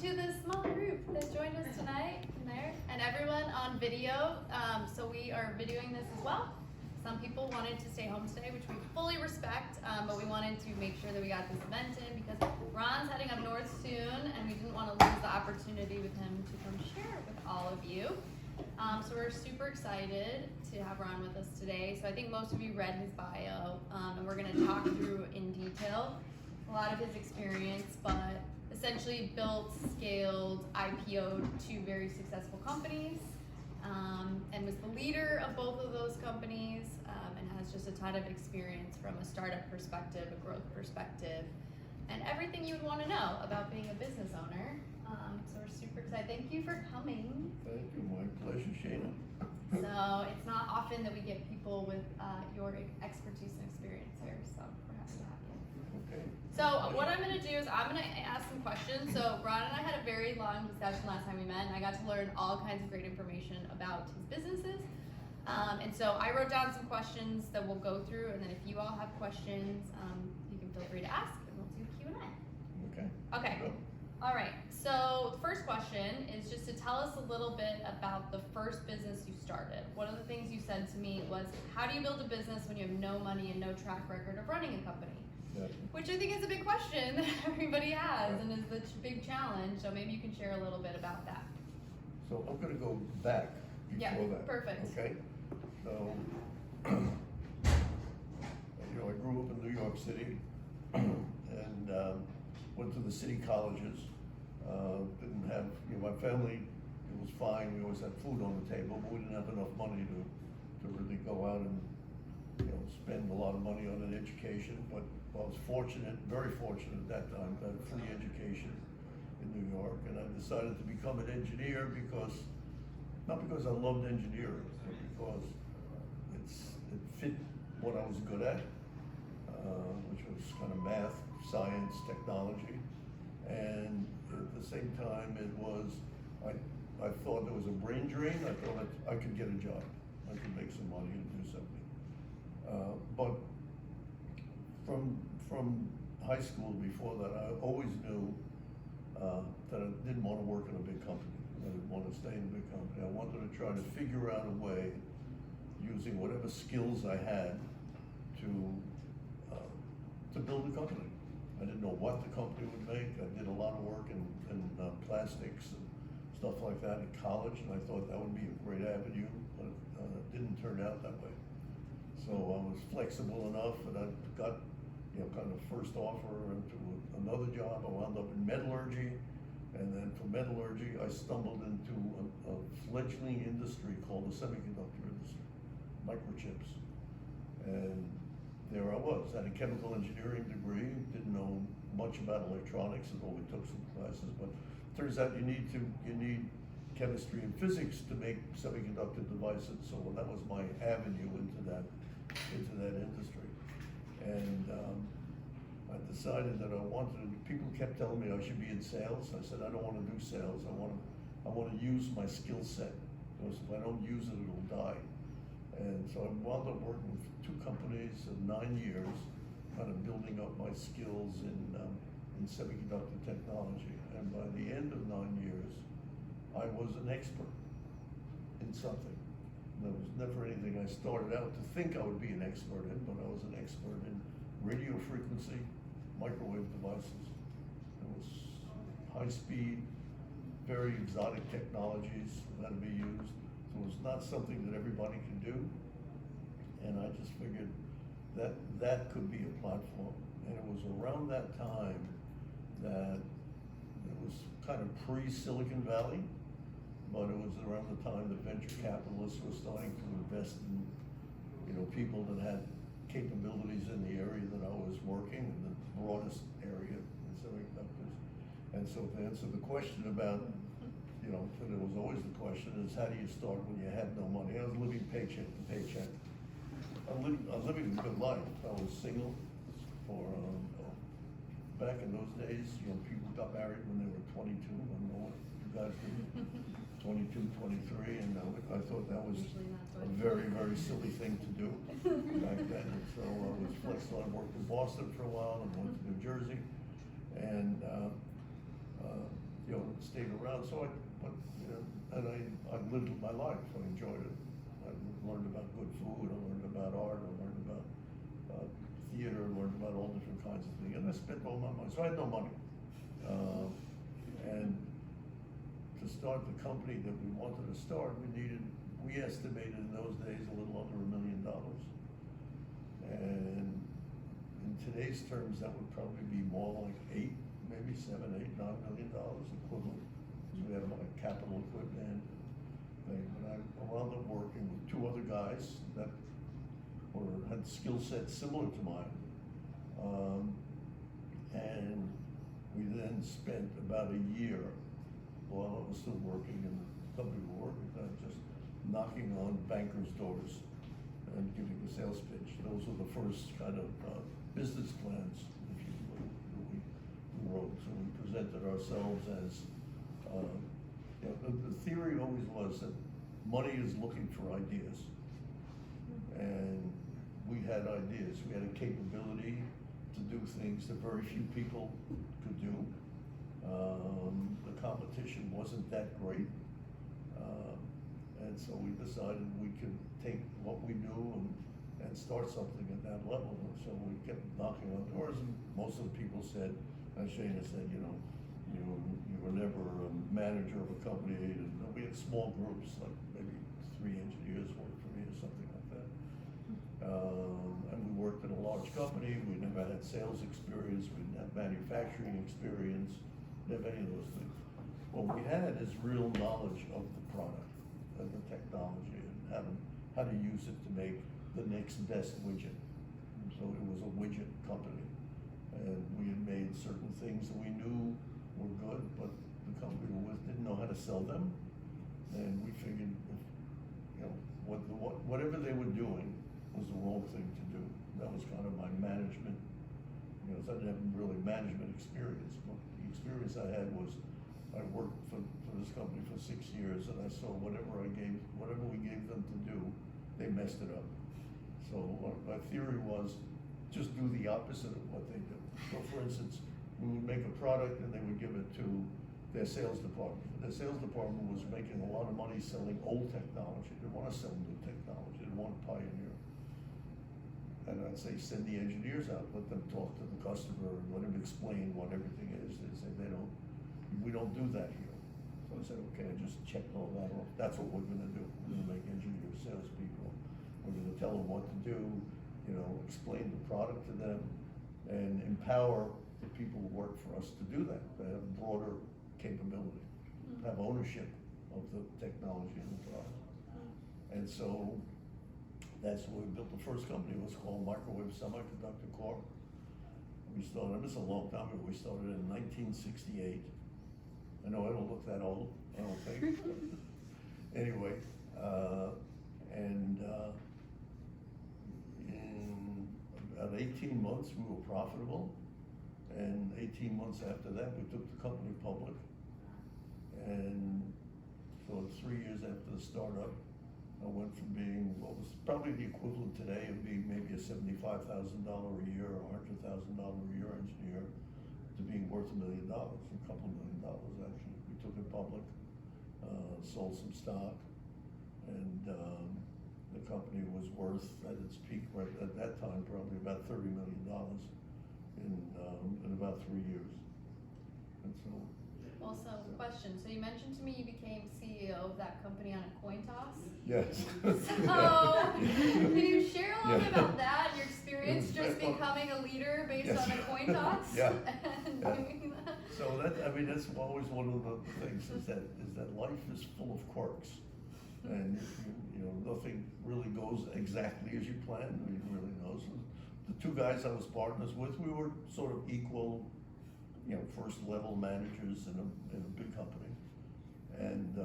to the small group that joined us tonight and there, and everyone on video. So we are videoing this as well. Some people wanted to stay home today, which we fully respect, but we wanted to make sure that we got this event in because Ron's heading up north soon, and we didn't want to lose the opportunity with him to come share with all of you. So we're super excited to have Ron with us today. So I think most of you read his bio, and we're going to talk through in detail a lot of his experience, but essentially built, scaled, IPO'd two very successful companies, and was the leader of both of those companies, and has just a ton of experience from a startup perspective, a growth perspective, and everything you would want to know about being a business owner. So we're super excited. Thank you for coming. Thank you, my pleasure, Shana. So it's not often that we get people with your expertise and experience here, so we're happy to have you. Okay. So what I'm going to do is I'm going to ask some questions. So Ron and I had a very long discussion last time we met, and I got to learn all kinds of great information about his businesses. And so I wrote down some questions that we'll go through, and then if you all have questions, you can feel free to ask, and we'll do Q&A. Okay. Okay. Go. All right. So the first question is just to tell us a little bit about the first business you started. One of the things you said to me was, how do you build a business when you have no money and no track record of running a company? Yeah. Which I think is a big question that everybody has and is the big challenge. So maybe you can share a little bit about that. So I'm going to go back before that. Perfect. Okay. So, I grew up in New York City and went to the city colleges. Didn't have, my family, it was fine. We always had food on the table, but we didn't have enough money to really go out and, spend a lot of money on an education. But I was fortunate, very fortunate at that time, to have a free education in New York. And I decided to become an engineer not because I loved engineering, but because it fit what I was good at, which was kind of math, science, technology. And at the same time, I thought there was a brain drain. I thought I could get a job. I could make some money and do something. But from high school before that, I always knew that I didn't want to work in a big company. I didn't want to stay in a big company. I wanted to try to figure out a way, using whatever skills I had, to build a company. I didn't know what the company would make. I did a lot of work in plastics and stuff like that in college, and I thought that would be a great avenue, but it didn't turn out that way. So I was flexible enough, and I got, kind of first offer into another job. I wound up in metallurgy, and then from metallurgy, I stumbled into a fledgling industry called the semiconductor industry, microchips. And there I was, had a chemical engineering degree, didn't know much about electronics, although we took some classes, but it turns out you need chemistry and physics to make semiconductor devices. So that was my avenue into that industry. And I decided that people kept telling me I should be in sales. I said, I don't want to do sales. I want to use my skill set, because if I don't use it, it'll die. And so I wound up working with two companies in 9 years, kind of building up my skills in semiconductor technology. And by the end of 9 years, I was an expert in something. There was never anything I started out to think I would be an expert in, but I was an expert in radio frequency, microwave devices. It was high speed, very exotic technologies that had to be used. So it was not something that everybody can do. And I just figured that could be a platform. And it was around that time that it was kind of pre-Silicon Valley, but it was around the time that venture capitalists were starting to invest in, people that had capabilities in the area that I was working, in the broadest area in semiconductors. And so to answer the question about, there was always the question is, how do you start when you had no money? I was living paycheck to paycheck. I'm living a good life. I was single for, back in those days, people got married when they were 22. I don't know what you guys did. 22, 23, and I thought that was a very, very silly thing to do back then. And so I was flexible. I worked in Boston for a while, and went to New Jersey, and stayed around, so I lived my life, I enjoyed it. I learned about good food, I learned about art, I learned about theater, I learned about all different kinds of things, and I spent all my money, so I had no money. And to start the company that we wanted to start, we estimated in those days a little under $1 million. And in today's terms, that would probably be more like maybe $7, $8, $9 million equivalent. So we had like capital equipment. And I wound up working with two other guys that had skill sets similar to mine. And we then spent about a year while I was still working in the company we were working at, just knocking on bankers' doors and giving a sales pitch. Those were the first kind of business plans, if you will, that we wrote. So we presented ourselves as, the theory always was that money is looking for ideas. And we had ideas. We had a capability to do things that very few people could do. The competition wasn't that great. And so we decided we could take what we knew and start something at that level. And so we kept knocking on doors, and most of the people said, as Shana said, you were never a manager of a company. And we had small groups, like maybe 3 engineers worked for me or something like that. And we worked at a large company. We never had sales experience. We didn't have manufacturing experience. Didn't have any of those things. What we had is real knowledge of the product and the technology and how to use it to make the next best widget. So it was a widget company. And we had made certain things that we knew were good, but the company we were with didn't know how to sell them. And we figured whatever they were doing was the wrong thing to do. That was kind of my management, so I didn't have really management experience, but the experience I had was I worked for this company for 6 years, and I saw whatever we gave them to do, they messed it up. So my theory was just do the opposite of what they do. So for instance, we would make a product and they would give it to their sales department. Their sales department was making a lot of money selling old technology. They didn't want to sell new technology. They didn't want to pioneer. And I'd say send the engineers out, let them talk to the customer, and let them explain what everything is. They say we don't do that here. So I said, okay, I just checked all that off. That's what we're gonna do. We're gonna make engineers salespeople. We're gonna tell them what to do, explain the product to them, and empower the people who work for us to do that, to have broader capability, have ownership of the technology and the product. And so that's when we built the first company. It was called Microwave Semiconductor Corp. We started, this is a long time ago, we started in 1968. I know I don't look that old, I don't think. Anyway, in about 18 months we were profitable, and 18 months after that we took the company public. And so 3 years after the startup, I went from being what was probably the equivalent today of being maybe a $75,000 a year or $100,000 a year engineer to being worth $1 million, a couple of $1 million actually. We took it public, sold some stock, and the company was worth at its peak right at that time probably about $30 million in about 3 years. And so. Also, question. So you mentioned to me you became CEO of that company on a coin toss. Yes. So can you share a little bit about that? Your experience It was just very fun. becoming a leader based Yes. on a coin toss. Yeah. And Yeah. doing that. So that's always one of the things is that life is full of quirks, and nothing really goes exactly as you planned. Nobody really knows. The two guys I was partners with, we were sort of equal, first level managers in a big company, and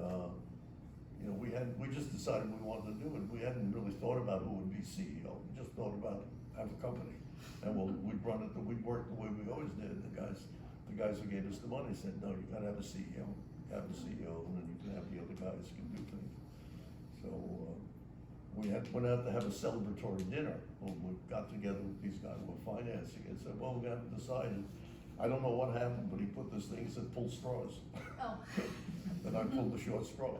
we just decided we wanted to do it. We hadn't really thought about who would be CEO. We just thought about have a company, and we'd run it. We'd work the way we always did. The guys who gave us the money said, no, you gotta have a CEO. Have a CEO, and then you can have the other guys who can do things. So we went out to have a celebratory dinner. Well, we got together with these guys who were financing it and said, well, we're gonna have to decide I don't know what happened, but he put this thing, he said, pull straws. Oh. And I pulled the short straw.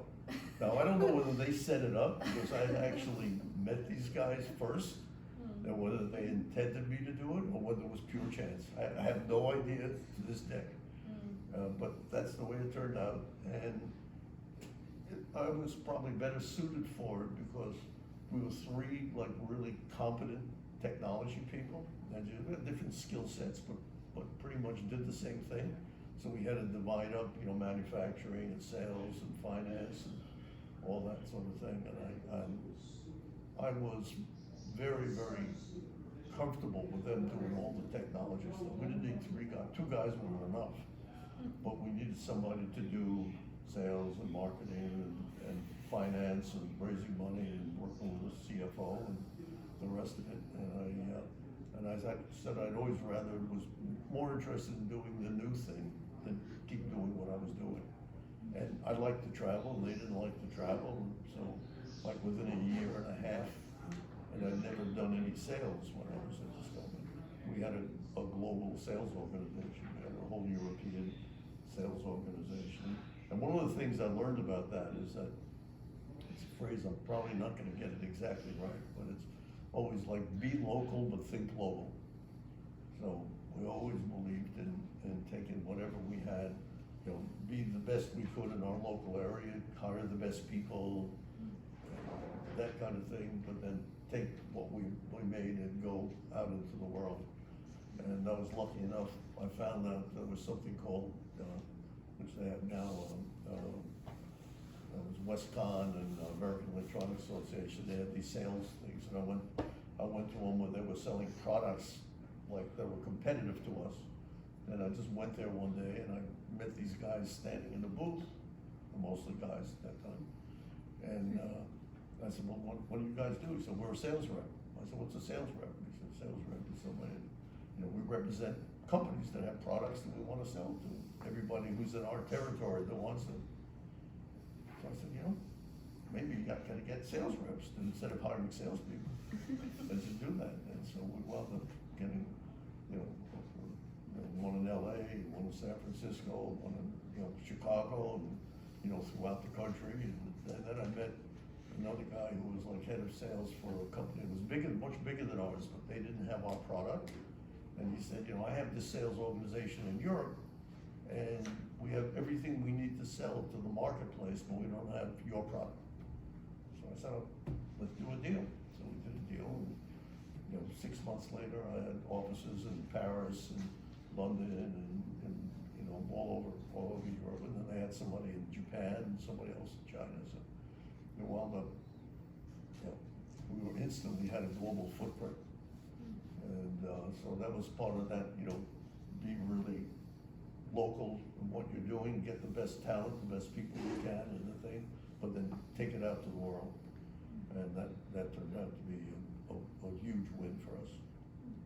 Now, I don't know whether they set it up, because I had actually met these guys first, and whether they intended me to do it, or whether it was pure chance. I have no idea to this day. But that's the way it turned out, and I was probably better suited for it, because we were three, like, really competent technology people, and we had different skill sets, but pretty much did the same thing. So we had to divide up, you know, manufacturing and sales and finance and all that sort of thing. And I was very, very comfortable with them doing all the technology stuff. We didn't need three guys. Two guys were enough. But we needed somebody to do sales and marketing and finance and raising money and working with the CFO and the rest of it. And as I said, I'd always rather was more interested in doing the new thing than keep doing what I was doing. And I liked to travel, and they didn't like to travel, so like within a year and a half, and I'd never done any sales when I was at this company. We had a global sales organization, we had a whole European sales organization. And one of the things I learned about that is that, it's a phrase I'm probably not gonna get it exactly right, but it's always like, be local but think global. So we always believed in taking whatever we had, you know, be the best we could in our local area, hire the best people, that kind of thing, but then take what we made and go out into the world. And I was lucky enough, I found out there was something called, which they have now, it was Westcon and American Electronics Association. They had these sales things, and I went to them where they were selling products like that were competitive to us. And I just went there one day and I met these guys standing in the booth, mostly guys at that time. And I said, well, what do you guys do? He said, we're a sales rep. I said, what's a sales rep? He said, sales rep is somebody, you know, we represent companies that have products that we want to sell to everybody who's in our territory that wants them. So I said, you know, maybe you got to get sales reps instead of hiring salespeople. Let's just do that. And so we wound up getting, you know, one in LA, one in San Francisco, one in, you know, Chicago, and, you know, throughout the country. And then I met another guy who was like head of sales for a company that was bigger, much bigger than ours, but they didn't have our product. And he said, you know, I have this sales organization in Europe, and we have everything we need to sell to the marketplace, but we don't have your product. So I said, oh, let's do a deal. So we did a deal, and, you know, 6 months later, I had offices in Paris and London and you know, all over Europe, and then they had somebody in Japan and somebody else in China. So we wound up, you know, we were instantly had a global footprint. And so that was part of that, you know, be really local in what you're doing, get the best talent, the best people you can in the thing, but then take it out to the world. And that turned out to be a huge win for us.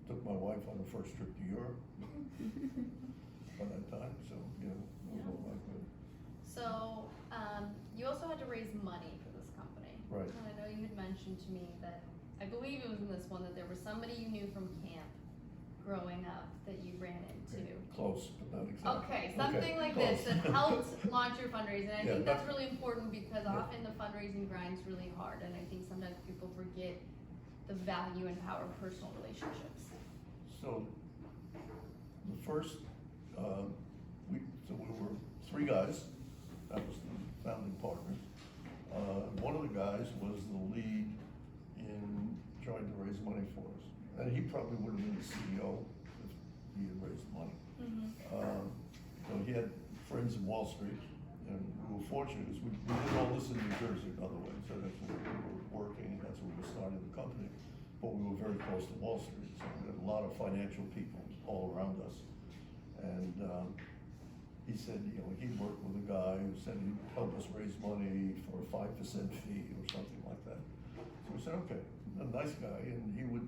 Took my wife on the first trip to Europe by that time, so, you know, it was all that good. So, you also had to raise money for this company. Right. And I know you had mentioned to me that, I believe it was in this one, that there was somebody you knew from camp growing up that you ran into. Close, but not exactly. Okay, something like this that helped launch your fundraising. I think that's really important because often the fundraising grind's really hard, and I think sometimes people forget the value and power of personal relationships. So, the first, we were three guys, that was the founding partners. One of the guys was the lead in trying to raise money for us. And he probably would have been the CEO if he had raised the money. So he had friends in Wall Street, and we were fortunate because we did all this in New Jersey, by the way, so that's where we were working, and that's where we started the company. But we were very close to Wall Street, so we had a lot of financial people all around us. And he said, you know, he worked with a guy who said he'd help us raise money for a 5% fee or something like that. So we said, okay, a nice guy, and he would,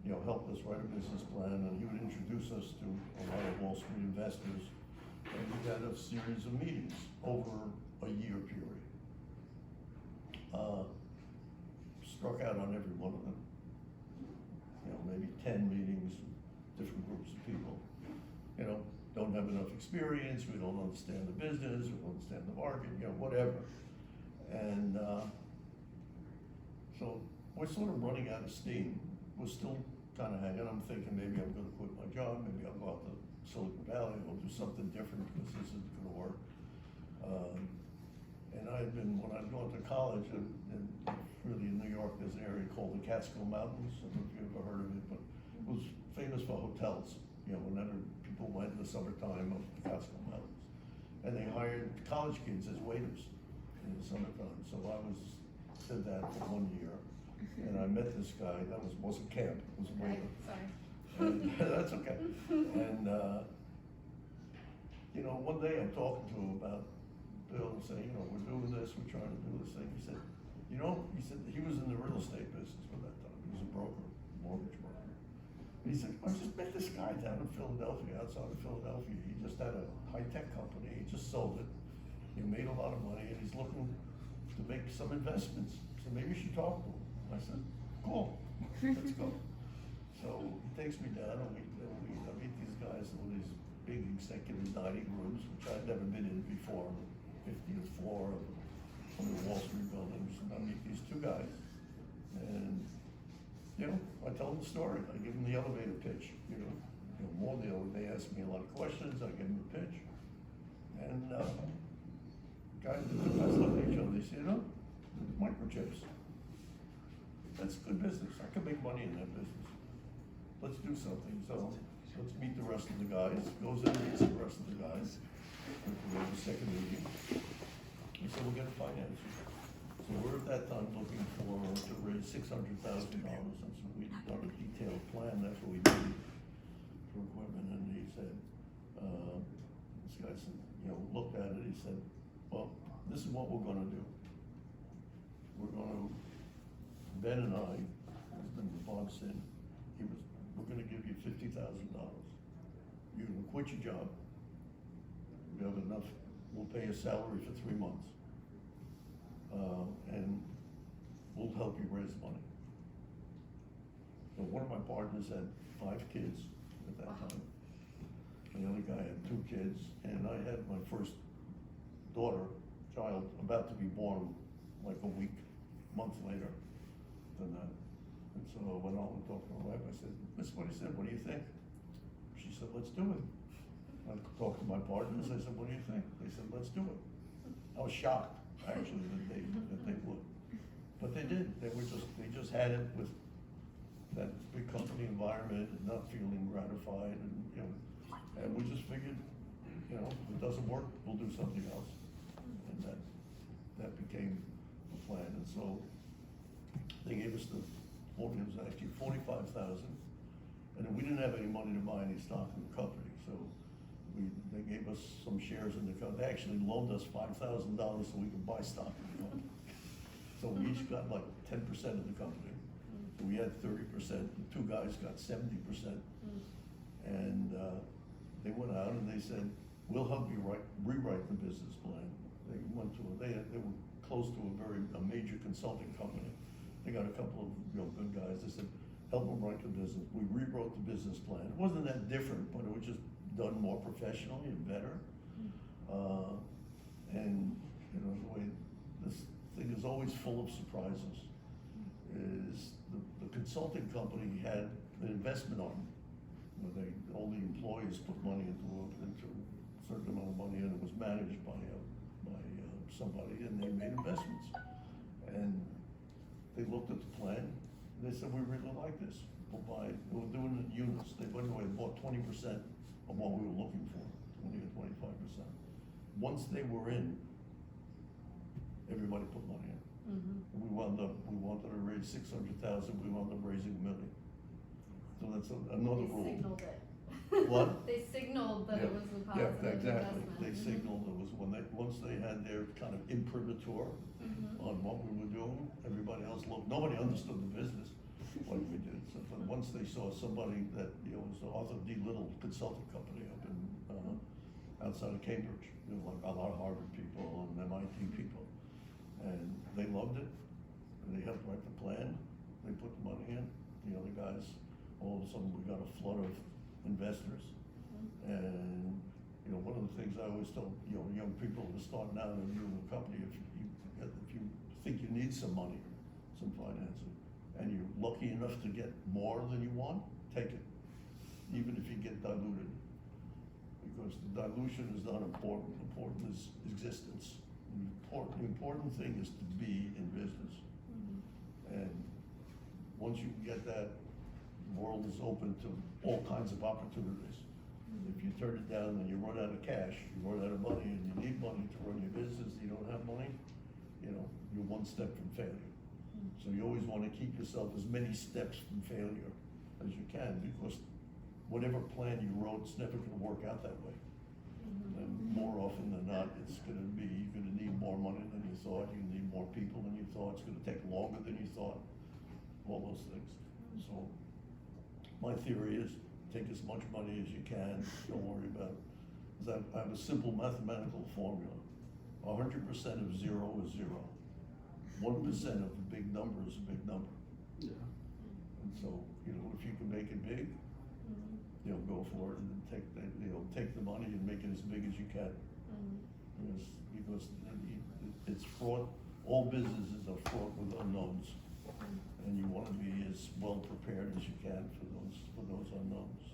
you know, help us write a business plan, and he would introduce us to a lot of Wall Street investors. And we had a series of meetings over a year period. Struck out on every one of them. You know, maybe 10 meetings, different groups of people. you know, don't have enough experience, we don't understand the business, we don't understand the market, you know, whatever. And, so we're sort of running out of steam. We're still kind of hanging. I'm thinking maybe I'm gonna quit my job, maybe I'll go out to Silicon Valley, I'll do something different because this isn't gonna work. And when I'd gone to college, and really in New York, there's an area called the Catskill Mountains, I don't know if you've ever heard of it, but it was famous for hotels. You know, whenever people went in the summertime up to the Catskill Mountains. And they hired college kids as waiters in the summertime. So I did that for 1 year. And I met this guy, wasn't camp, it was a waiter. Sorry. And, that's okay. And, you know, one day I'm talking to him about Bill and saying, you know, we're doing this, we're trying to do this thing. He said, you know, he was in the real estate business for that time. He was a broker, mortgage broker. He said, I just met this guy down in Philadelphia, outside of Philadelphia. He just had a high-tech company, he just sold it. He made a lot of money and he's looking to make some investments. So maybe you should talk to him. I said, cool, let's go. So he takes me down and I meet these guys in these big executive dining rooms, which I'd never been in before, on the 50th floor of one of the Wall Street buildings. And I meet these two guys and, you know, I tell them the story. I give them the elevator pitch, you know more they ask me a lot of questions, I give them the pitch. And the two guys look at each other, they say, you know, microchips. That's good business. I can make money in that business. Let's do something. So let's meet the rest of the guys. Goes in and meets the rest of the guys. We have a second meeting. He said, we'll get a financing. So we're at that time looking to raise $600,000. And so we done a detailed plan. That's what we needed for equipment. And he said, this guy said, you know, looked at it. He said, well, this is what we're going to do. Ben and I, husband Bob said, we're gonna give you $50,000. You're gonna quit your job. We have enough, we'll pay a salary for 3 months. And we'll help you raise money. So one of my partners had 5 kids at that time. And the other guy had 2 kids, and I had my first child, about to be born like a month later than that. And so I went on and talked to my wife. I said, this is what he said, what do you think? She said, let's do it. I talked to my partners, I said, what do you think? They said, let's do it. I was shocked, actually, that they would. But they did, they just had it with that big company environment and not feeling gratified and we just figured, if it doesn't work, we'll do something else. And that became the plan. And so they gave us it was actually $45,000, and then we didn't have any money to buy any stock in the company, so they gave us some shares in the company. They actually loaned us $5,000 so we could buy stock in the company. So we each got like 10% of the company. So we had 30%. The 2 guys got 70%, and they went out and they said, "We'll help you rewrite the business plan." They were close to a major consulting company. They got a couple of good guys. They said, help them write the business. We rewrote the business plan. It wasn't that different, but it was just done more professionally and better. And the way this thing is always full of surprises is the consulting company had an investment arm where all the employees put money into a certain amount of money, and it was managed by somebody, and they made investments. And they looked at the plan, and they said, we really like this. We'll buy it. They were doing it in units. They went away and bought 20% of what we were looking for, 20 or 25%. Once they were in, everybody put money in. And we wanted to raise 600,000, we wound up raising $1 million. So that's another rule. They signaled it. What? They signaled that it was a positive exactly. investment. They signaled it was once they had their kind of imprimatur on what we were doing, everybody else looked. Nobody understood the business like we did. So, but once they saw somebody that was the Arthur D. Little consulting company up in outside of Cambridge, like a lot of Harvard people and MIT people, and they loved it. And they helped write the plan. They put the money in. The other guys, all of a sudden, we got a flood of investors, And, you know, one of the things I always tell, you know, young people who are starting out and doing a company, if you think you need some money, some financing, and you're lucky enough to get more than you want, take it, even if you get diluted. Because the dilution is not important, important is existence. The important thing is to be in business. And once you get that, the world is open to all kinds of opportunities. If you turn it down and you run out of cash, you run out of money, and you need money to run your business, you don't have money, you know, you're one step from failure. So you always want to keep yourself as many steps from failure as you can, because whatever plan you wrote, it's never going to work out that way. And more often than not, it's going to be, you're going to need more money than you thought, you need more people than you thought, it's going to take longer than you thought, all those things. So my theory is, take as much money as you can, don't worry about it. 'Cause I have a simple mathematical formula. 100% of zero is zero. 1% of a big number is a big number. Yeah. And so, you know, if you can make it big, you know, go for it and take the money and make it as big as you can. Because it's fraught, all businesses are fraught with unknowns. And you want to be as well prepared as you can for those unknowns.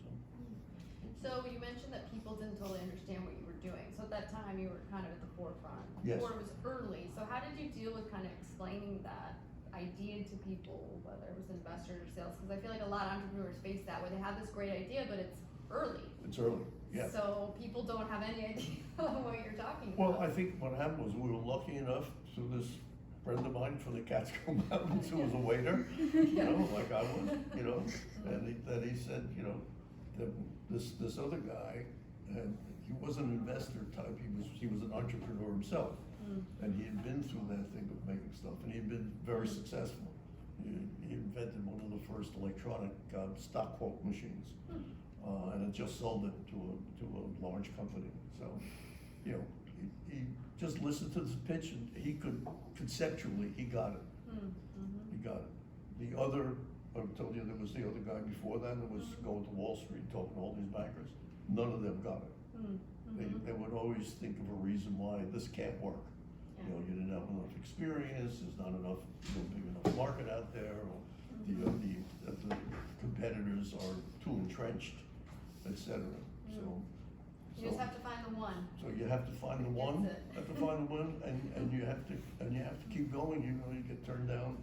So you mentioned that people didn't totally understand what you were doing. So at that time, you were kind of at the forefront. Yes. Or it was early. So how did you deal with kind of explaining that idea to people, whether it was investors or sales? Because I feel like a lot of entrepreneurs face that, where they have this great idea, but it's early. It's early, yeah. So people don't have any idea what you're talking about. Well, I think what happened was we were lucky enough through this friend of mine from the Catskill Mountains who was a waiter, you know, like I was, you know, and he said, you know, that this other guy, and he wasn't an investor type, he was an entrepreneur himself. And he had been through that thing of making stuff, and he had been very successful. He invented one of the first electronic stock quote machines, and it just sold it to a large company. So, you know, he just listened to this pitch, and he could conceptually, he got it. He got it. The other, I told you there was the other guy before that was going to Wall Street talking to all these bankers. None of them got it. They would always think of a reason why this can't work. You know, you didn't have enough experience, there's not enough, big enough market out there, or the competitors are too entrenched, etc. So you just have to find the one. So you have to find the one, and you have to keep going. You know, you get turned down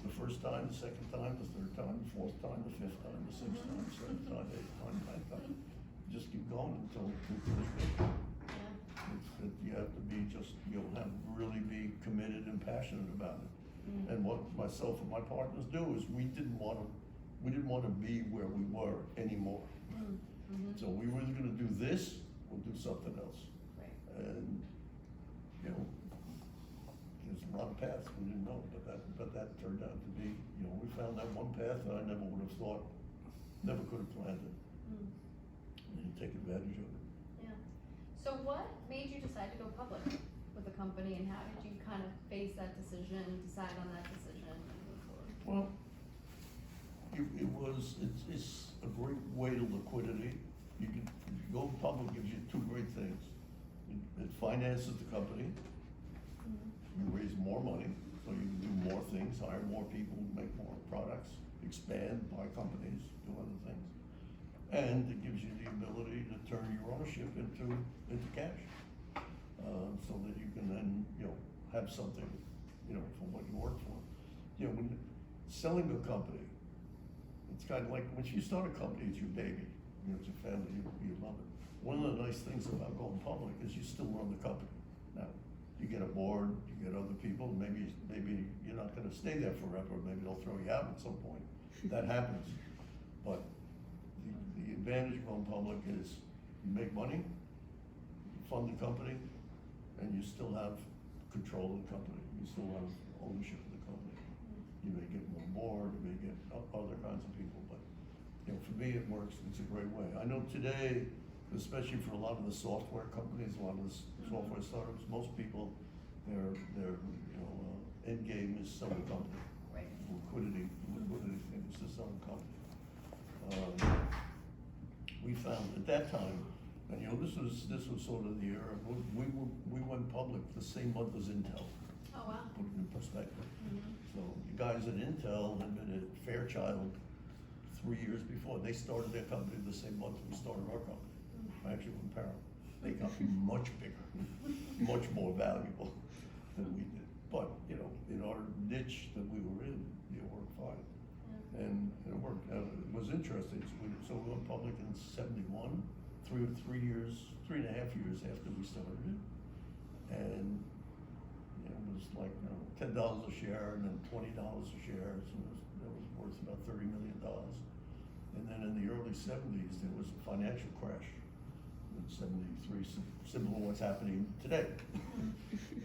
the first time, the second time, the third time, the fourth time, the fifth time, the sixth time, the seventh time, the eighth time, ninth time. Just keep going until it's big. You have to be you'll have to really be committed and passionate about it. And what myself and my partners do is we didn't want to be where we were anymore. So we were either going to do this or do something else. Right. And, you know, there's a lot of paths we didn't know, but that turned out to be, you know, we found that one path that I never would have thought, never could have planned it. And you take advantage of it. Yeah. So what made you decide to go public with the company, and how did you kind of face that decision, decide on that decision, and move forward? Well, it's a great way to liquidity. You go public gives you two great things. It finances the company. You raise more money, so you can do more things, hire more people, make more products, expand, buy companies, do other things. And it gives you the ability to turn your ownership into cash, so that you can then, you know, have something, you know, for what you work for. You know, when selling a company, it's kind of like when you start a company, it's your baby. You know, it's your family. You love it. One of the nice things about going public is you still run the company. Now, you get a board, you get other people. Maybe you're not going to stay there forever. Maybe they'll throw you out at some point. That happens, but the advantage of going public is you make money, you fund the company, and you still have control of the company. You still have ownership of the company. You may get more board, you may get other kinds of people, but, you know, for me it works. It's a great way. I know today, especially for a lot of the software companies, a lot of the software startups, most people, their end game is sell the company. Right. Liquidity thing is to sell the company. we found at that time, and this was sort of the era, we went public the same month as Intel. Oh, wow. Put it in perspective. Mhm. So the guys at Intel had been at Fairchild 3 years before. They started their company the same month we started our company. I actually went parallel. They got much bigger, much more valuable than we did. But, in our niche that we were in, it worked fine. Yeah. And it worked. It was interesting. So we went public in '71, 3.5 years after we started it. And it was like $10 a share and then $20 a share. So it was worth about $30 million. And then in the early '70s, there was a financial crash in '73, similar to what's happening today.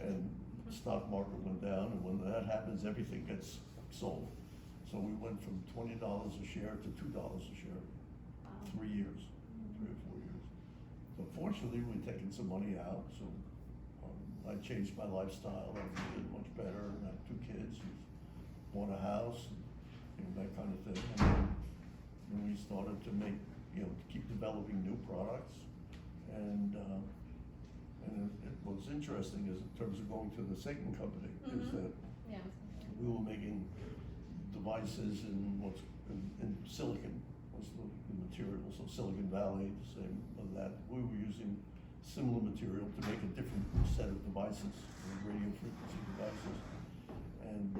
And the stock market went down, and when that happens, everything gets sold. So we went from $20 a share to $2 a share, Wow. 3 years, 3 or 4 years. So fortunately, we'd taken some money out, so I changed my lifestyle, I did much better, and I had 2 kids, bought a house, and that kind of thing. And then we started to make, to keep developing new products. And what's interesting is in terms of going to the second company, is that Yeah. we were making devices in silicon was the material, so Silicon Valley, the same of that. We were using similar material to make a different set of devices, radio frequency devices. And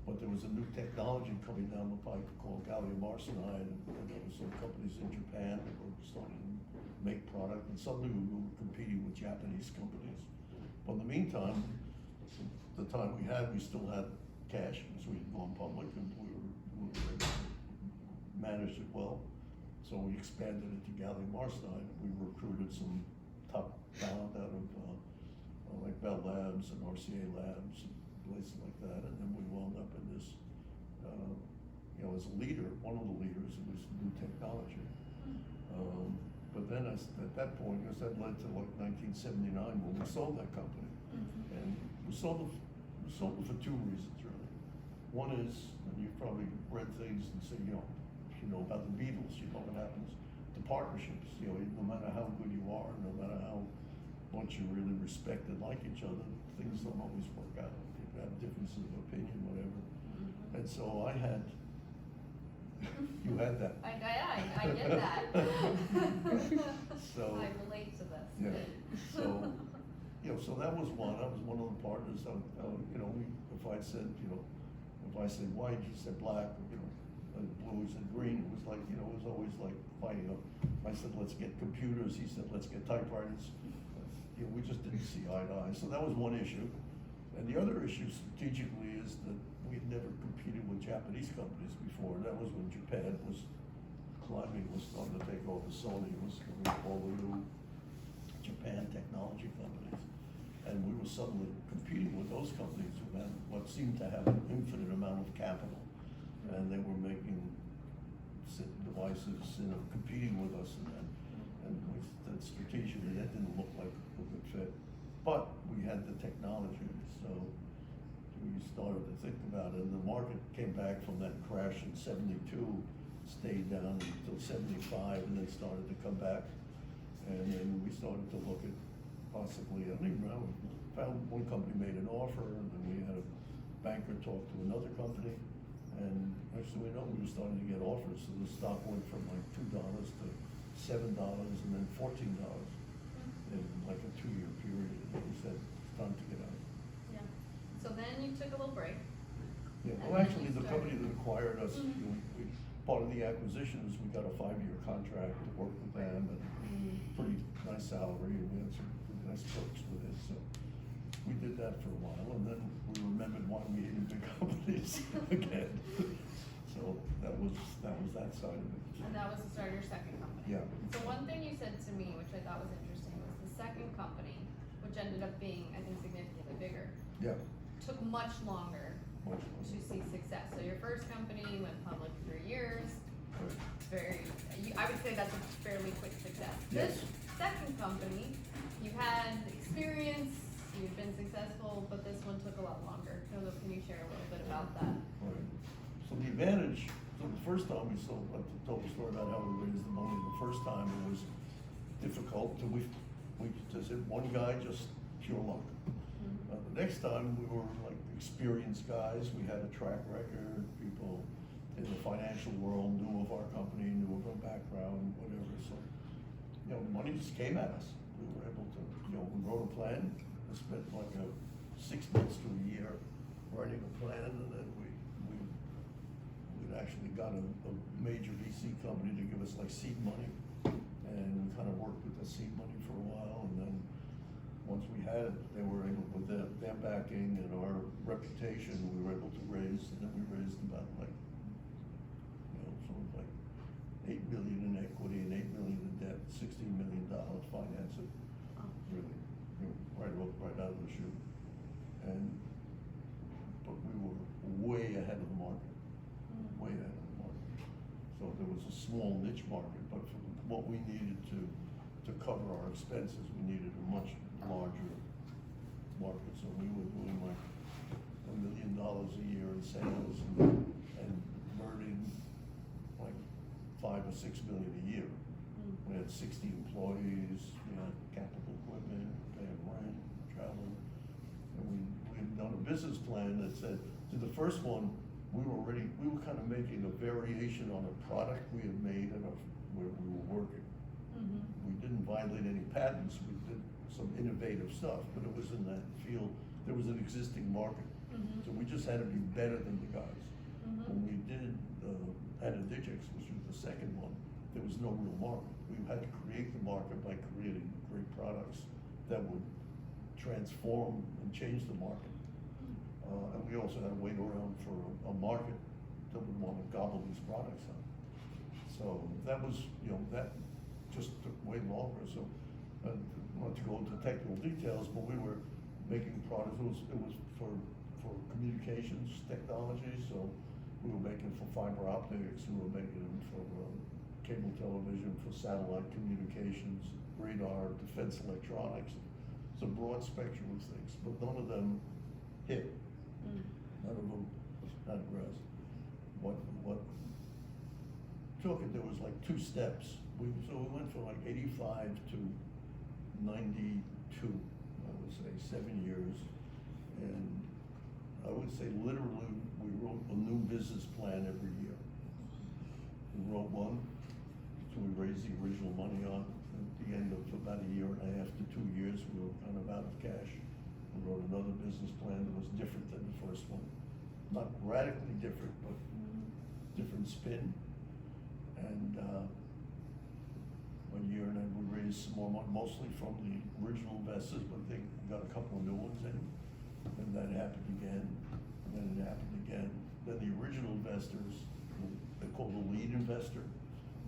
but there was a new technology coming down the pipe called gallium arsenide, and there were some companies in Japan that were starting to make product, and suddenly we were competing with Japanese companies. But in the meantime, the time we still had cash, because we had gone public, and we were able to manage it well. So we expanded it to gallium arsenide. We recruited some top talent out of like Bell Labs and RCA Labs and places like that, and then we wound up in this, as a leader, one of the leaders in this new technology. But then at that point, that led to like 1979 when we sold that company. And we sold it for 2 reasons really. One is, and you've probably read things and say, if you know about the Beatles, you know what happens to partnerships. No matter how good you are, no matter how much you really respect and like each other, things don't always work out. People have differences of opinion, whatever. And so I had, you had that. I get that. So I relate to this. yeah. So that was one. I was one of the partners. If I said white, he said black. And blue, he said green. It was like, it was always like fighting up. I said, let's get computers. He said, let's get typewriters. We just didn't see eye to eye. So that was one issue. And the other issue strategically is that we had never competed with Japanese companies before. That was when Japan was climbing, was starting to take over. Sony was coming with all the new Japan technology companies. And we were suddenly competing with those companies who had what seemed to have an infinite amount of capital. And they were making devices, competing with us in that. And we said strategically that didn't look like a good fit. But we had the technology, so we started to think about it. And the market came back from that crash in '72, stayed down until '75, and then started to come back. And then we started to look at possibly, I don't even know, found one company made an offer, and then we had a banker talk to another company. And actually, we were starting to get offers, so the stock went from like $2 to $7 and then $14 in like a 2-year period. And we said, it's time to get out. Yeah. So then you took a little break. Yeah, And well, then actually, you the started- company that acquired us, part of the acquisition is we got a 5-year contract to work with them, and pretty nice salary, and we had some pretty nice perks with it. So we did that for a while, and then we remembered why we hated big companies again. So that was that side of it. And that was the start of your second company. Yeah. So one thing you said to me, which I thought was interesting, was the second company, which ended up being, I think, significantly bigger, Yeah. took much longer Much to more. see success. So your first company went public 3 years. Right. I would say that's a fairly quick success. Yes. This second company, you had experience, you've been successful, but this one took a lot longer. So can you share a little bit about that? Right. So the advantage, So the first time we sold, I told the story about how we raised the money. The first time it was difficult. We just said one guy, just pure luck. The next time we were like experienced guys. We had a track record. People in the financial world knew of our company, knew of our background, whatever. So, you know, the money just came at us. We were able to, you know, we wrote a plan. We spent like 6 months to a year writing a plan, and then we'd actually got a major VC company to give us like seed money, and we kind of worked with the seed money for a while, and then once we had it, they were able, with their backing and our reputation, we were able to raise, and then we raised about like, you know, sort of like 8 million in equity and 8 million in debt, $16 million financing, really, you know, right out of the chute. But we were way ahead of the market, way ahead of the market. So there was a small niche market, but for what we needed to cover our expenses, we needed a much larger market. So we were doing like $1 million a year in sales and burning like 5 or 6 million a year. We had 60 employees, we had capital equipment, paying rent, travel, and we had done a business plan that said, to the first one, we were kind of making a variation on a product we had made and where we were working. We didn't violate any patents, we did some innovative stuff, but it was in that field, there was an existing market. So we just had to be better than the guys. When we did Anadigics, which was the second one, there was no real market. We had to create the market by creating great products that would transform and change the market. And we also had to wait around for a market that would want to gobble these products up. So that was, you know, that just took way longer. So I not to go into technical details, but we were making products. It was for communications technology. So we were making for fiber optics. We were making them for cable television, for satellite communications, radar, defense electronics. It's a broad spectrum of things, but none of them hit. None of them had growth. What took it? There was like 2 steps. So we went from like 85 to 92, I would say, 7 years. And I would say literally we wrote a new business plan every year. We wrote one, so we raised the original money on. At the end of about a year and a half to 2 years, we were kind of out of cash. We wrote another business plan that was different than the first one. Not radically different, but different spin. And 1 year, and then we raised some more money, mostly from the original investors, but they got a couple of new ones in. And that happened again, and then it happened again. Then the original investors, they called the lead investor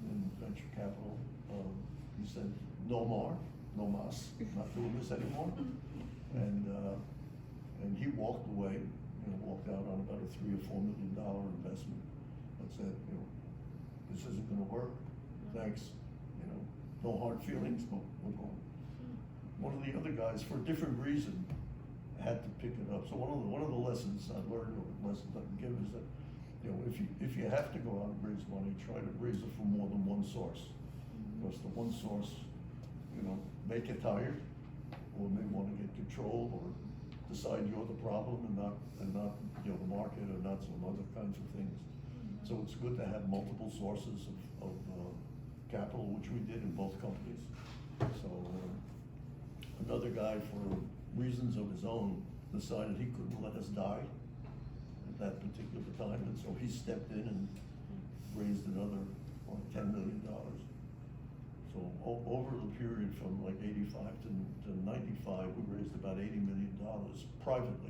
in venture capital, he said, no more, no mas, not doing this anymore. And he walked away, you know, walked out on about a $3 or $4 million investment and said, you know, this isn't gonna work, thanks, you know, no hard feelings, but we're going. One of the other guys, for a different reason, had to pick it up. So one of the lessons I learned, or lessons I can give, is that, you know, if you have to go out and raise money, try to raise it from more than one source. Because the one source, you know, may get tired, or may want to get control, or decide you're the problem and not you know, the market, or not some other kinds of things. So it's good to have multiple sources of capital, which we did in both companies. So another guy, for reasons of his own, decided he couldn't let us die at that particular time, and so he stepped in and raised another $10 million. So over the period from like 85 to 95, we raised about $80 million privately.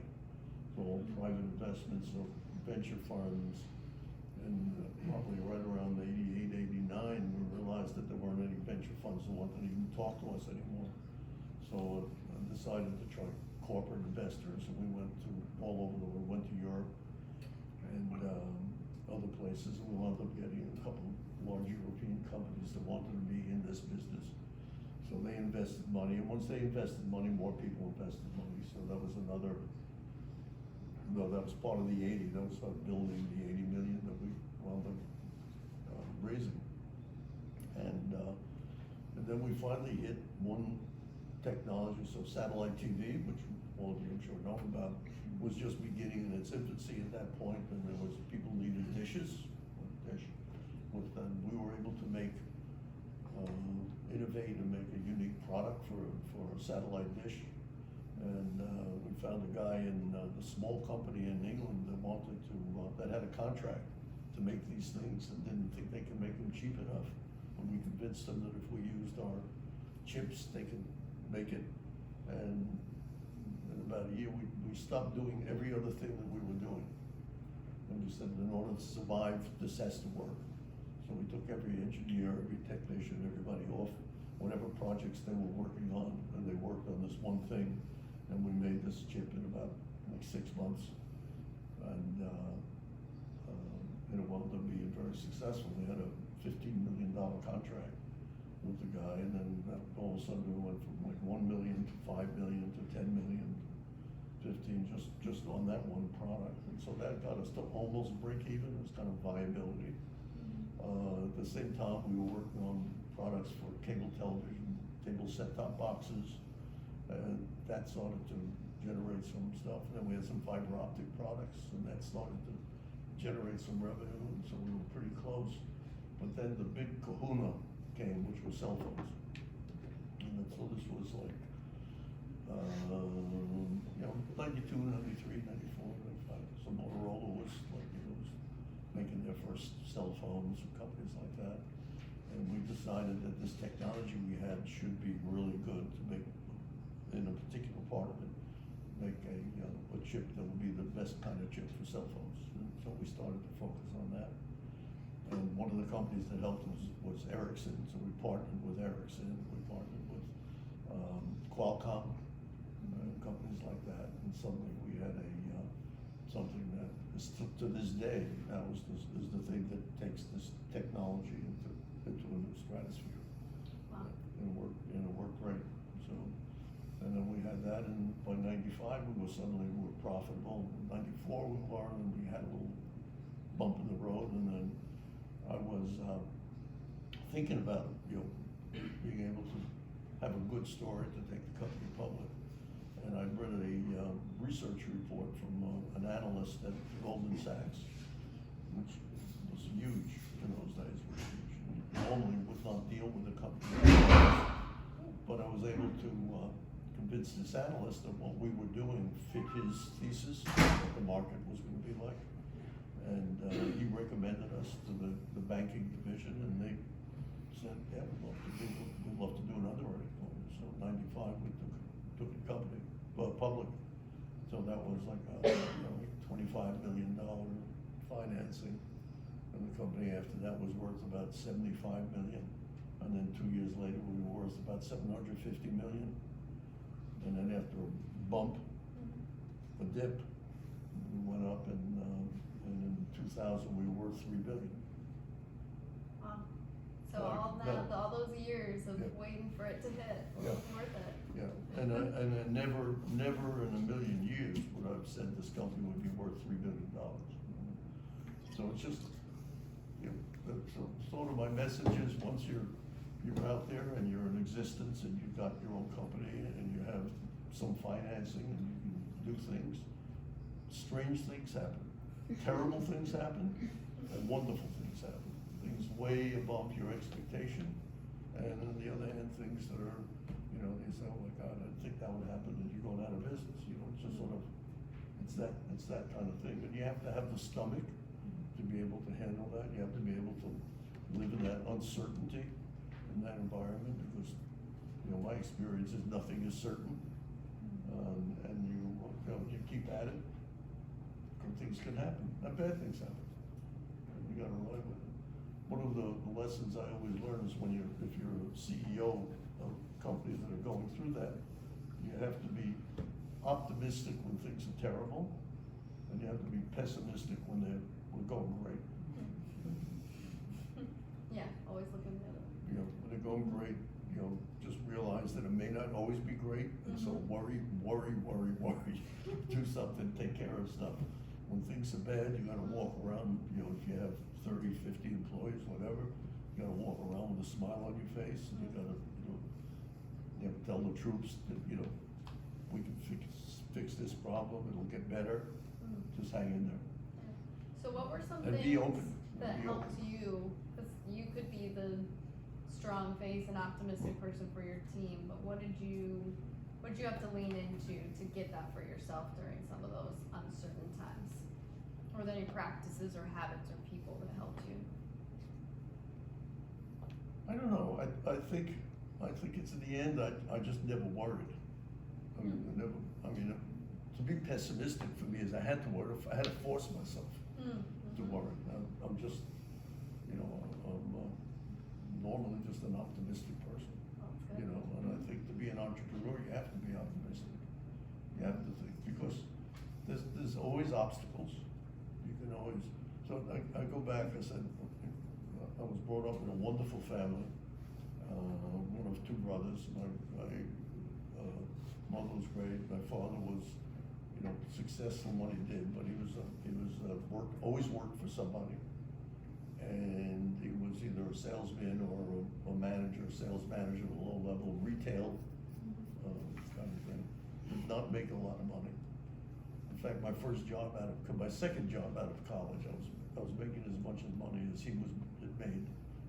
So all private investments of venture funds, and probably right around 88, 89, we realized that there weren't any venture funds that wanted to even talk to us anymore. So I decided to try corporate investors, and we went to all over the world, went to Europe and other places, and we wound up getting a couple large European companies that wanted to be in this business. So they invested money, and once they invested money, more people invested money. So that was another, no, that was part of the 80, that was building the 80 million that we wound up raising. And then we finally hit one technology, so satellite TV, which all of you I'm sure know about, was just beginning in its infancy at that point, and there was, people needed dishes, and we were able to make, innovate and make a unique product for a satellite dish. And we found a guy in a small company in England that wanted to, that had a contract to make these things and didn't think they could make them cheap enough. And we convinced them that if we used our chips, they could make it. And in about a year, we stopped doing every other thing that we were doing. And we said, in order to survive, this has to work. So we took every engineer, every technician, everybody off whatever projects they were working on, and they worked on this one thing. And we made this chip in about like 6 months, and it wound up being very successful. We had a $15 million contract with the guy, and then all of a sudden we went from like 1 million to 5 million to 10 million, 15 just on that one product. And so that got us to almost break even. It was kind of viability. At the same time, we were working on products for cable television, cable set-top boxes, and that started to generate some stuff. And then we had some fiber optic products, and that started to generate some revenue, and so we were pretty close. But then the big kahuna came, which was cell phones. And so this was like, 92, 93, 94, 95. So Motorola was like, was making their first cell phones, companies like that. And we decided that this technology we had should be really good to make, in a particular part of it, make a chip that would be the best kind of chip for cell phones. And so we started to focus on that. And one of the companies that helped us was Ericsson, so we partnered with Ericsson, we partnered with Qualcomm, companies like that, and suddenly we had something that is to this day now is the thing that takes this technology into a new stratosphere. Wow. And it worked great. So, and then we had that, and by 95 we were profitable. In 94 we were, and we had a little bump in the road, and then I was thinking about being able to have a good story to take the company public. And I read a research report from an analyst at Goldman Sachs, which was huge in those days. Normally would not deal with a company, but I was able to convince this analyst that what we were doing fit his thesis, what the market was going to be like. And he recommended us to the banking division, and they said, yeah, we'd love to do an underwriting. So in 95 we took the company public. So that was like a $25 million financing, and the company after that was worth about $75 million. And then 2 years later we were worth about $750 million. And then after a bump, a dip, we went up, and in 2000 we were worth $3 billion. Wow. So all those years of waiting for it to hit was worth it. Yeah, and I never in a million years would I have said this company would be worth $3 billion. So it's just, so sort of my message is, once you're out there and you're in existence and you've got your own company and you have some financing and you can do things, strange things happen, terrible things happen, and wonderful things happen. Things way above your expectation, and on the other hand, things that are, they say, oh my God, I didn't think that would happen, and you're going out of business. It's just sort of, it's that kind of thing. And you have to have the stomach to be able to handle that. You have to be able to live in that uncertainty, in that environment, because, my experience is nothing is certain. And you keep at it, good things can happen, not bad things happen. And you gotta rely with it. One of the lessons I always learn is if you're a CEO of companies that are going through that, you have to be optimistic when things are terrible, and you have to be pessimistic when we're going great. Yeah, always looking at it. When they're going great, just realize that it may not always be great, and so worry. Do something, take care of stuff. when things are bad, you gotta walk around, you know, if you have 30, 50 employees, whatever, you gotta walk around with a smile on your face, and you gotta, you know, tell the troops that, you know, we can fix this problem, it'll get better, just hang in there. So what were some And things be open. that Be helped open. you, because you could be the strong face and optimistic person for your team, but what did you have to lean into to get that for yourself during some of those uncertain times? Were there any practices or habits or people that helped you? I don't know, I think it's in the end, I just never worried. I mean, to be pessimistic for me is I had to worry, I had to force myself to worry. I'm just, you know, I'm normally just an optimistic person. That's good. You know, and I think to be an entrepreneur, you have to be optimistic. You have to think, because there's always obstacles. You can always, so I go back, I said, I was brought up in a wonderful family, one of two brothers. My mother was great, my father was, you know, successful in what he did, but he was always worked for somebody. And he was either a salesman or a manager, sales manager at a low level, retail kind of thing. Did not make a lot of money. In fact, my second job out of college, I was making as much money as he had made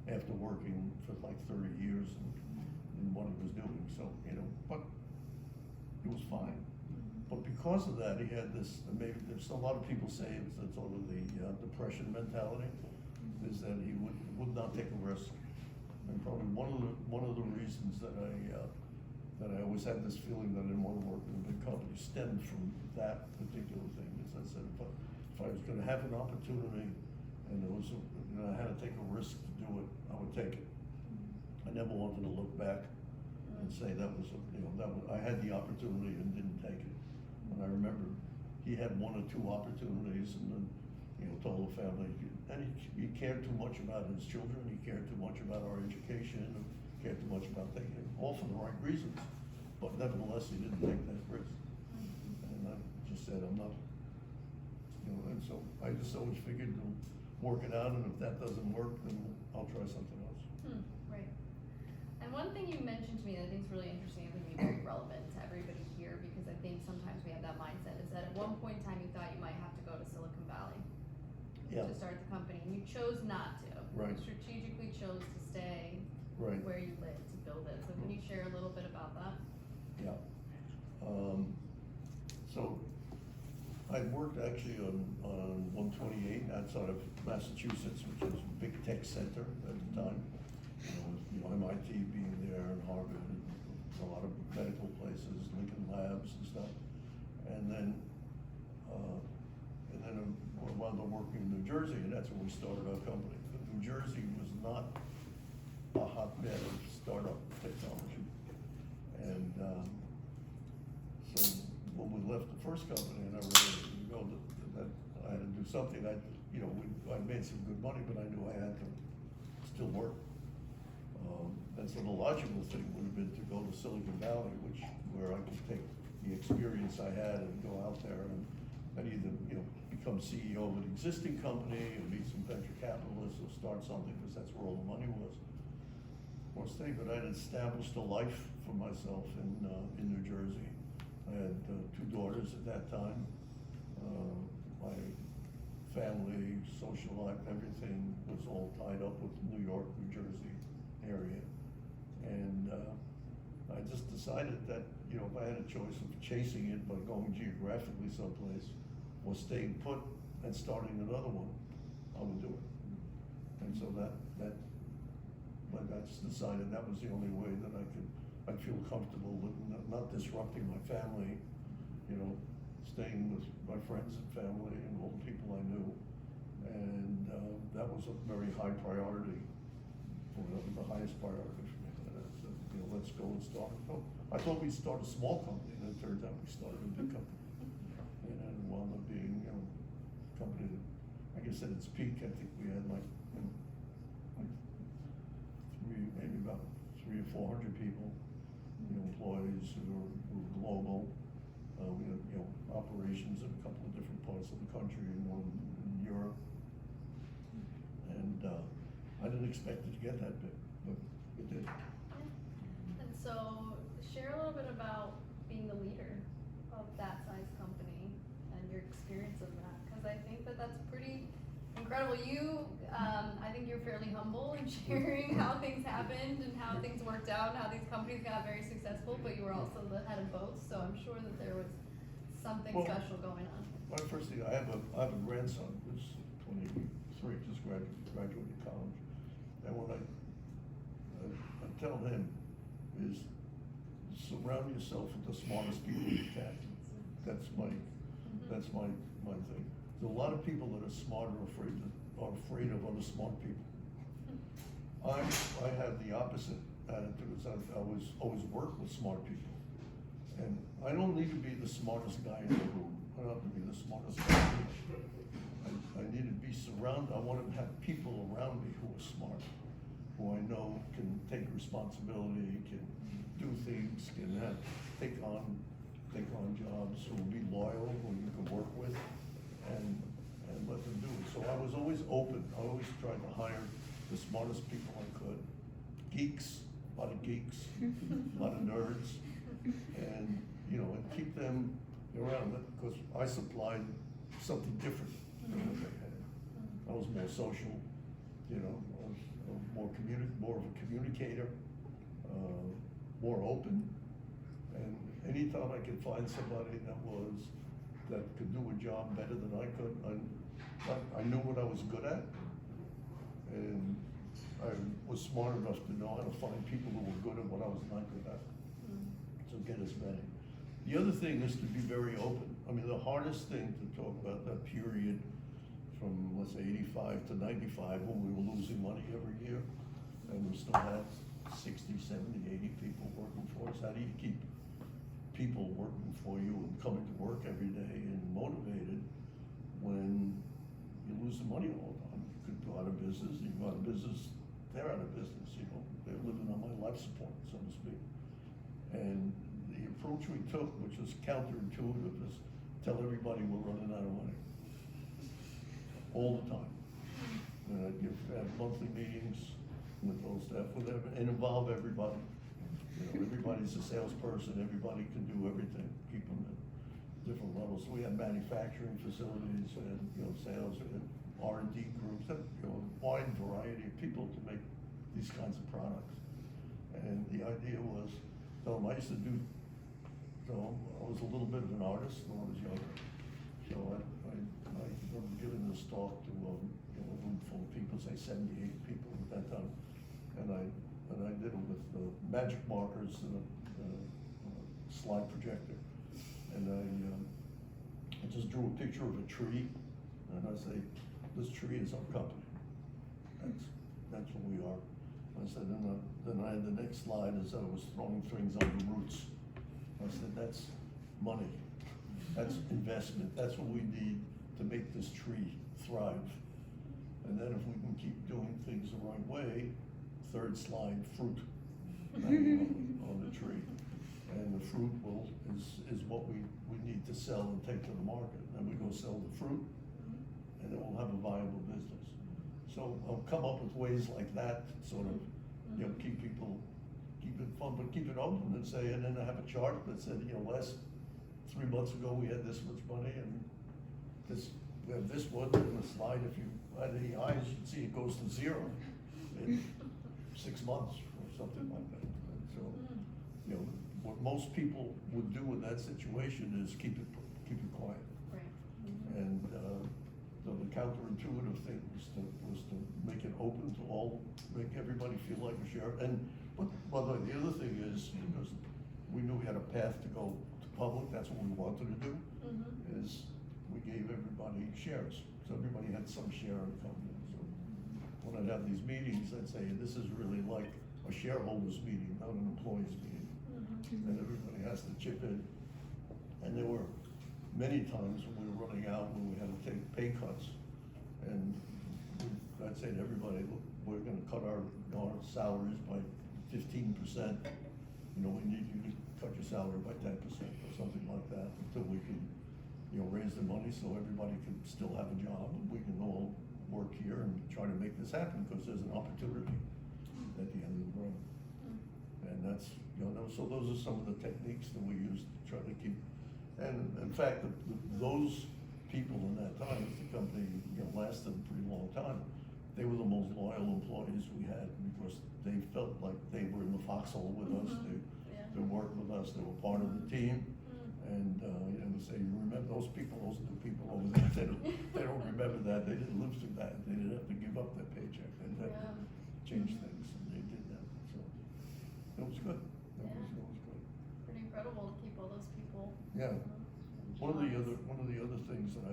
after working for like 30 years in what he was doing. So, you know, but it was fine. But because of that, he had this, maybe there's a lot of people say it's sort of the depression mentality, is that he would not take a risk. And probably one of the reasons that I always had this feeling that I didn't want to work in a big company stemmed from that particular thing. Is I said, if I was going to have an opportunity and it was, you know, I had to take a risk to do it, I would take it. I never wanted to look back and say that was, I had the opportunity and didn't take it. And I remember he had one or two opportunities, and then, you know, told the family, and he cared too much about his children, he cared too much about our education, and cared too much about taking it, all for the right reasons. But nevertheless, he didn't take that risk. And I just said, I'm not, you know, and so I just always figured to work it out, and if that doesn't work, then I'll try something else. Right. And one thing you mentioned to me that I think is really interesting, I think would be very relevant to everybody here, because I think sometimes we have that mindset, is that at one point in time you thought you might have to go to Silicon Valley to start the company, and you chose not to. Right. You strategically chose to stay Right. where you live to build it. So can you share a little bit about that? Yeah. So I worked actually on 128 outside of Massachusetts, which was a big tech center at the time. You know, MIT being there, and Harvard, and a lot of medical places, Lincoln Labs and stuff. And then I wound up working in New Jersey, and that's when we started our company. But New Jersey was not a hotbed of startup technology. And so when we left the first company, and I realized that I had to do something, I made some good money, but I knew I had to still work. And so the logical thing would have been to go to Silicon Valley, where I could take the experience I had and go out there and either, you know, become CEO of an existing company, or meet some venture capitalists, or start something, because that's where all the money was. Or stay, but I had established a life for myself in New Jersey. I had two daughters at that time. My family, social life, everything was all tied up with New York, New Jersey area. And I just decided that, you know, if I had a choice of chasing it by going geographically someplace, or staying put and starting another one, I would do it. And so I just decided that was the only way that I'd feel comfortable with not disrupting my family, you know, staying with my friends and family and all the people I knew. And that was a very high priority, the highest priority for me. And I said, you know, let's go and start. I thought we'd start a small company, and it turns out we started a big company. And it wound up being, you know, a company that, like I said, its peak, I think we had maybe about 300 or 400 people, you know, employees who were global. We had, you know, operations in a couple of different parts of the country and one in Europe. And I didn't expect it to get that big, but it did. And so, share a little bit about being the leader of that size company and your experience of that, because I think that that's pretty incredible. I think you're fairly humble in sharing how things happened and how things worked out and how these companies got very successful, but you were also the head of both, so I'm sure that there was something special going on. My first thing, I have a grandson who's 23, just graduated college, and what I tell him is surround yourself with the smartest people you can. That's my thing. There's a lot of people that are smart or are afraid of other smart people. I have the opposite attitude. I was always worked with smart people, and I don't need to be the smartest guy in the room. I don't have to be the smartest guy. I need to be surrounded. I want to have people around me who are smart, who I know can take responsibility, can do things, can take on jobs, who will be loyal, who you can work with, and let them do it. So I was always open. I always tried to hire the smartest people I could. Geeks, a lot of geeks, a lot of nerds, and and keep them around, because I supplied something different than what they had. I was more social, I was more of a communicator, more open, and anytime I could find somebody that could do a job better than I could, I knew what I was good at, and I was smart enough to know how to find people who were good at what I was not good at, so get as many. The other thing is to be very open. I mean, the hardest thing to talk about that period from, let's say, 85 to 95, when we were losing money every year, and we still had 60, 70, 80 people working for us. How do you keep people working for you and coming to work every day and motivated when you're losing money all the time? You could go out of business, you go out of business, they're out of business, they're living on my life support, so to speak. And the approach we took, which was counterintuitive, is tell everybody we're running out of money. All the time. And I'd have monthly meetings with those staff, and involve everybody. Everybody's a salesperson, everybody can do everything, keep them at different levels. So we had manufacturing facilities, and sales, and R&D groups, a wide variety of people to make these kinds of products. And the idea was, I used to do, I was a little bit of an artist when I was younger. So I remember giving this talk to a room full of people, say 78 people at that time. And I did it with magic markers and a slide projector. And I just drew a picture of a tree, and I say, this tree is our company. That's what we are. I said, then I had the next slide as I was throwing things on the roots. I said, that's money, that's investment, that's what we need to make this tree thrive. And then if we can keep doing things the right way, third slide, fruit on the tree. And the fruit is what we need to sell and take to the market. Then we go sell the fruit, and then we'll have a viable business. So I'll come up with ways like that to sort of, keep it fun, but keep it open and say, and then I have a chart that said, last 3 months ago we had this much money, and we have this one in the slide. If you had any eyes, you'd see it goes to zero in 6 months or something like that. And so, what most people would do in that situation is keep it quiet. Right. And the counterintuitive thing was to make it open to all, make everybody feel like a share. But by the way, the other thing is, because we knew we had a path to go to public, that's what we wanted to do, is we gave everybody shares. So everybody had some share in the company. So when I'd have these meetings, I'd say, this is really like a shareholders meeting, not an employees meeting. And everybody has to chip in. And there were many times when we were running out, when we had to take pay cuts. And I'd say to everybody, look, we're gonna cut our salaries by 15%. We need you to cut your salary by 10% or something like that until we can raise the money so everybody can still have a job, and we can all work here and try to make this happen, because there's an opportunity at the end of the road. And that's, so those are some of the techniques that we use to try to keep, and in fact, those people in that time, the company, lasted a pretty long time. They were the most loyal employees we had, because they felt like they were in the foxhole with us, they worked with us, they were part of the team. And, they say, you remember those people, those new people over there, they don't remember that, they didn't live through that, they didn't have to give up their paycheck, they didn't have to change things, and they did that, so. It was good, it was good. Pretty incredible to keep all those people. Yeah, one of the other things that I